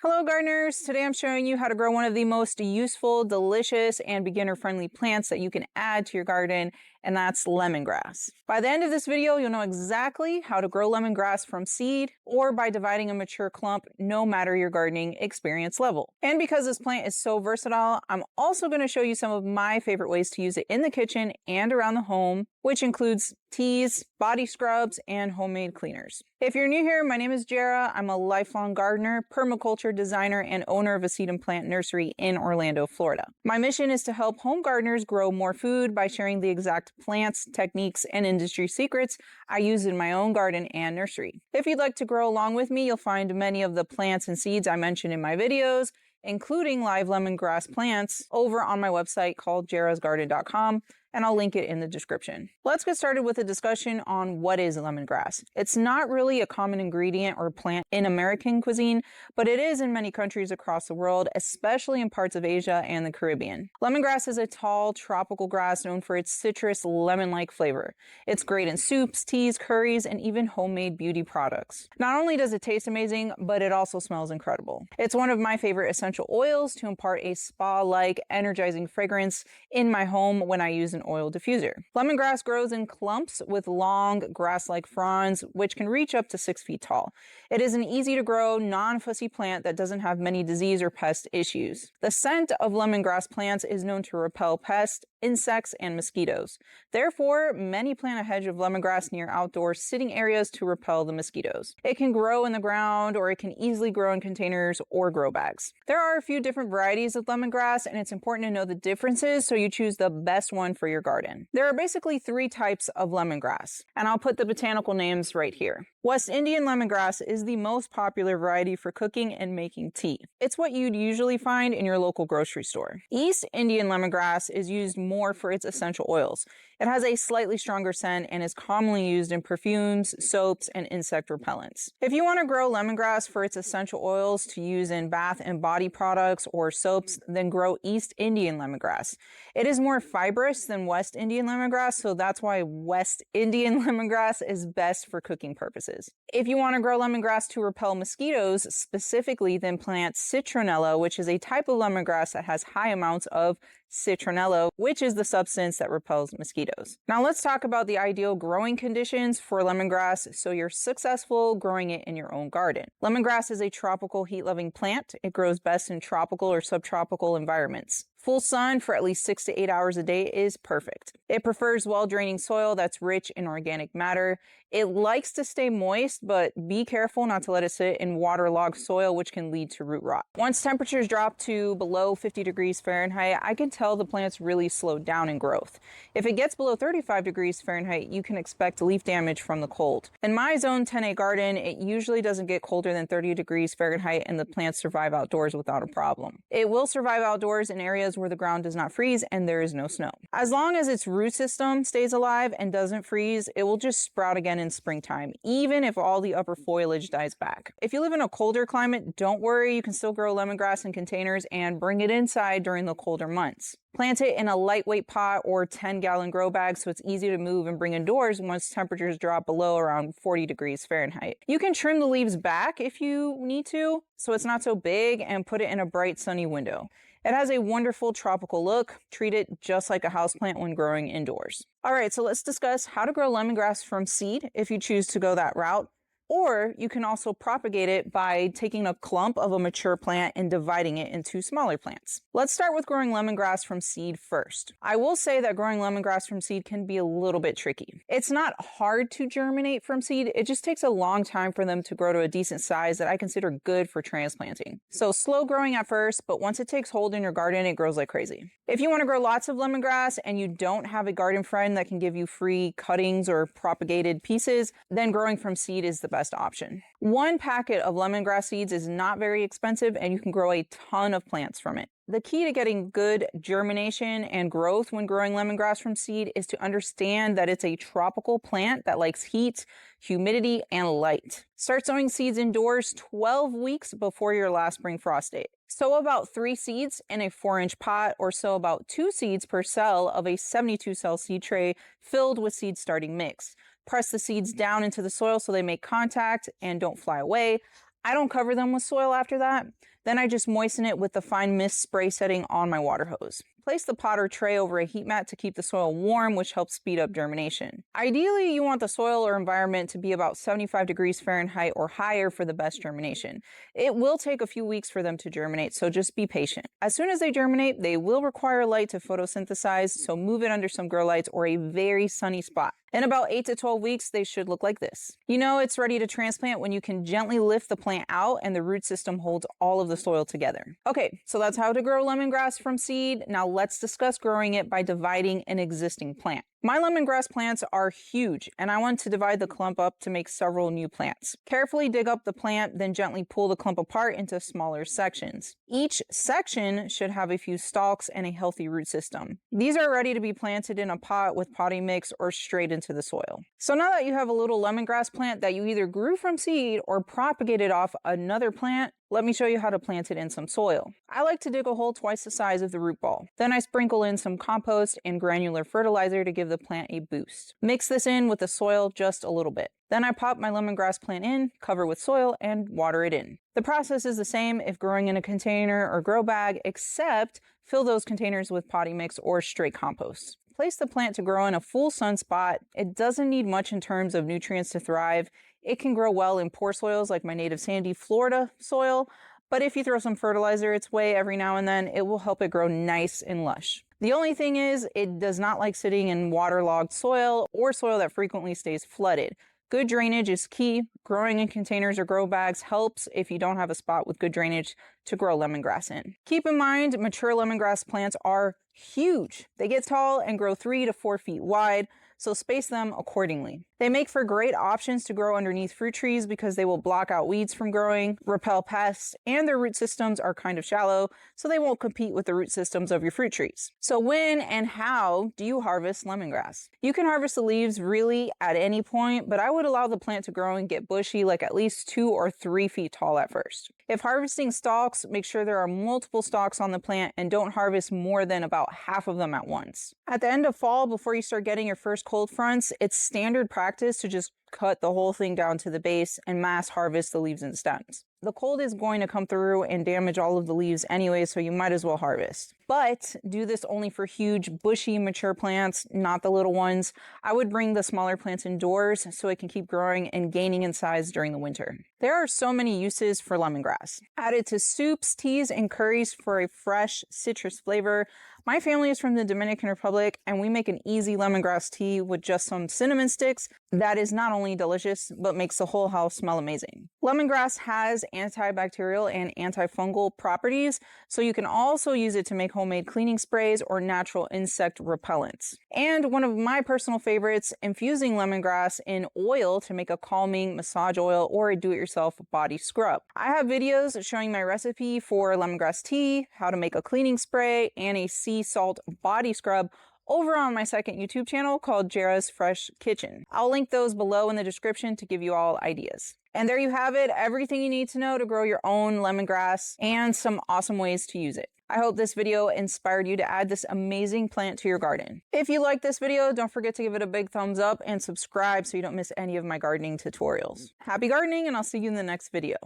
Hello gardeners! Today I'm showing you how to grow one of the most useful, delicious, and beginner-friendly plants that you can add to your garden, and that's lemongrass. By the end of this video, you'll know exactly how to grow lemongrass from seed or by dividing a mature clump, no matter your gardening experience level. And because this plant is so versatile, I'm also going to show you some of my favorite ways to use it in the kitchen and around the home, which includes teas, body scrubs, and homemade cleaners. If you're new here, my name is Jerra. I'm a lifelong gardener, permaculture designer, and owner of a seed and plant nursery in Orlando, Florida. My mission is to help home gardeners grow more food by sharing the exact plants, techniques, and industry secrets I use in my own garden and nursery. If you'd like to grow along with me, you'll find many of the plants and seeds I mentioned in my videos, including live lemongrass plants, over on my website called jerrasgarden.com, and I'll link it in the description. Let's get started with a discussion on what is lemongrass. It's not really a common ingredient or plant in American cuisine, but it is in many countries across the world, especially in parts of Asia and the Caribbean. Lemongrass is a tall, tropical grass known for its citrus, lemon-like flavor. It's great in soups, teas, curries, and even homemade beauty products. Not only does it taste amazing, but it also smells incredible. It's one of my favorite essential oils to impart a spa-like, energizing fragrance in my home when I use an oil diffuser. Lemongrass grows in clumps with long, grass-like fronds, which can reach up to 6 feet tall. It is an easy-to-grow, non-fussy plant that doesn't have many disease or pest issues. The scent of lemongrass plants is known to repel pests, insects, and mosquitoes. Therefore, many plant a hedge of lemongrass near outdoor sitting areas to repel the mosquitoes. It can grow in the ground, or it can easily grow in containers or grow bags. There are a few different varieties of lemongrass, and it's important to know the differences so you choose the best one for your garden. There are basically 3 types of lemongrass, and I'll put the botanical names right here. West Indian lemongrass is the most popular variety for cooking and making tea. It's what you'd usually find in your local grocery store. East Indian lemongrass is used more for its essential oils. It has a slightly stronger scent and is commonly used in perfumes, soaps, and insect repellents. If you want to grow lemongrass for its essential oils to use in bath and body products or soaps, then grow East Indian lemongrass. It is more fibrous than West Indian lemongrass, so that's why West Indian lemongrass is best for cooking purposes. If you want to grow lemongrass to repel mosquitoes specifically, then plant citronella, which is a type of lemongrass that has high amounts of citronella, which is the substance that repels mosquitoes. Now let's talk about the ideal growing conditions for lemongrass so you're successful growing it in your own garden. Lemongrass is a tropical heat-loving plant. It grows best in tropical or subtropical environments. Full sun for at least 6 to 8 hours a day is perfect. It prefers well-draining soil that's rich in organic matter. It likes to stay moist, but be careful not to let it sit in waterlogged soil, which can lead to root rot. Once temperatures drop to below 50 degrees Fahrenheit, I can tell the plant's really slowed down in growth. If it gets below 35 degrees Fahrenheit, you can expect leaf damage from the cold. In my zone 10A garden, it usually doesn't get colder than 30 degrees Fahrenheit, and the plants survive outdoors without a problem. It will survive outdoors in areas where the ground does not freeze and there is no snow. As long as its root system stays alive and doesn't freeze, it will just sprout again in springtime, even if all the upper foliage dies back. If you live in a colder climate, don't worry, you can still grow lemongrass in containers and bring it inside during the colder months. Plant it in a lightweight pot or 10-gallon grow bag so it's easy to move and bring indoors once temperatures drop below around 40 degrees Fahrenheit. You can trim the leaves back if you need to, so it's not so big, and put it in a bright sunny window. It has a wonderful tropical look. Treat it just like a houseplant when growing indoors. All right, so let's discuss how to grow lemongrass from seed if you choose to go that route. Or you can also propagate it by taking a clump of a mature plant and dividing it into smaller plants. Let's start with growing lemongrass from seed first. I will say that growing lemongrass from seed can be a little bit tricky. It's not hard to germinate from seed, it just takes a long time for them to grow to a decent size that I consider good for transplanting. So slow growing at first, but once it takes hold in your garden, it grows like crazy. If you want to grow lots of lemongrass and you don't have a garden friend that can give you free cuttings or propagated pieces, then growing from seed is the best option. 1 packet of lemongrass seeds is not very expensive, and you can grow a ton of plants from it. The key to getting good germination and growth when growing lemongrass from seed is to understand that it's a tropical plant that likes heat, humidity, and light. Start sowing seeds indoors 12 weeks before your last spring frost date. Sow about 3 seeds in a 4-inch pot, or sow about 2 seeds per cell of a 72-cell seed tray filled with seed starting mix. Press the seeds down into the soil so they make contact and don't fly away. I don't cover them with soil after that. Then I just moisten it with the fine mist spray setting on my water hose. Place the pot or tray over a heat mat to keep the soil warm, which helps speed up germination. Ideally, you want the soil or environment to be about 75 degrees Fahrenheit or higher for the best germination. It will take a few weeks for them to germinate, so just be patient. As soon as they germinate, they will require light to photosynthesize, so move it under some grow lights or a very sunny spot. In about 8 to 12 weeks, they should look like this. You know it's ready to transplant when you can gently lift the plant out and the root system holds all of the soil together. Okay, so that's how to grow lemongrass from seed. Now let's discuss growing it by dividing an existing plant. My lemongrass plants are huge, and I want to divide the clump up to make several new plants. Carefully dig up the plant, then gently pull the clump apart into smaller sections. Each section should have a few stalks and a healthy root system. These are ready to be planted in a pot with potting mix or straight into the soil. So now that you have a little lemongrass plant that you either grew from seed or propagated off another plant, let me show you how to plant it in some soil. I like to dig a hole twice the size of the root ball. Then I sprinkle in some compost and granular fertilizer to give the plant a boost. Mix this in with the soil just a little bit. Then I pop my lemongrass plant in, cover with soil, and water it in. The process is the same if growing in a container or grow bag, except fill those containers with potting mix or straight compost. Place the plant to grow in a full sun spot. It doesn't need much in terms of nutrients to thrive. It can grow well in poor soils like my native sandy Florida soil, but if you throw some fertilizer its way every now and then, it will help it grow nice and lush. The only thing is, it does not like sitting in waterlogged soil or soil that frequently stays flooded. Good drainage is key. Growing in containers or grow bags helps if you don't have a spot with good drainage to grow lemongrass in. Keep in mind, mature lemongrass plants are huge. They get tall and grow 3 to 4 feet wide, so space them accordingly. They make for great options to grow underneath fruit trees because they will block out weeds from growing, repel pests, and their root systems are kind of shallow, so they won't compete with the root systems of your fruit trees. So when and how do you harvest lemongrass? You can harvest the leaves really at any point, but I would allow the plant to grow and get bushy, like at least 2 or 3 feet tall at first. If harvesting stalks, make sure there are multiple stalks on the plant and don't harvest more than about half of them at once. At the end of fall, before you start getting your first cold fronts, it's standard practice to just cut the whole thing down to the base and mass harvest the leaves and stems. The cold is going to come through and damage all of the leaves anyway, so you might as well harvest. But do this only for huge, bushy, mature plants, not the little ones. I would bring the smaller plants indoors so it can keep growing and gaining in size during the winter. There are so many uses for lemongrass. Add it to soups, teas, and curries for a fresh citrus flavor. My family is from the Dominican Republic, and we make an easy lemongrass tea with just some cinnamon sticks that is not only delicious, but makes the whole house smell amazing. Lemongrass has antibacterial and antifungal properties, so you can also use it to make homemade cleaning sprays or natural insect repellents. And one of my personal favorites, infusing lemongrass in oil to make a calming massage oil or a do-it-yourself body scrub. I have videos showing my recipe for lemongrass tea, how to make a cleaning spray, and a sea salt body scrub over on my second YouTube channel called Jerra's Fresh Kitchen. I'll link those below in the description to give you all ideas. And there you have it, everything you need to know to grow your own lemongrass and some awesome ways to use it. I hope this video inspired you to add this amazing plant to your garden. If you like this video, don't forget to give it a big thumbs up and subscribe so you don't miss any of my gardening tutorials. Happy gardening, and I'll see you in the next video.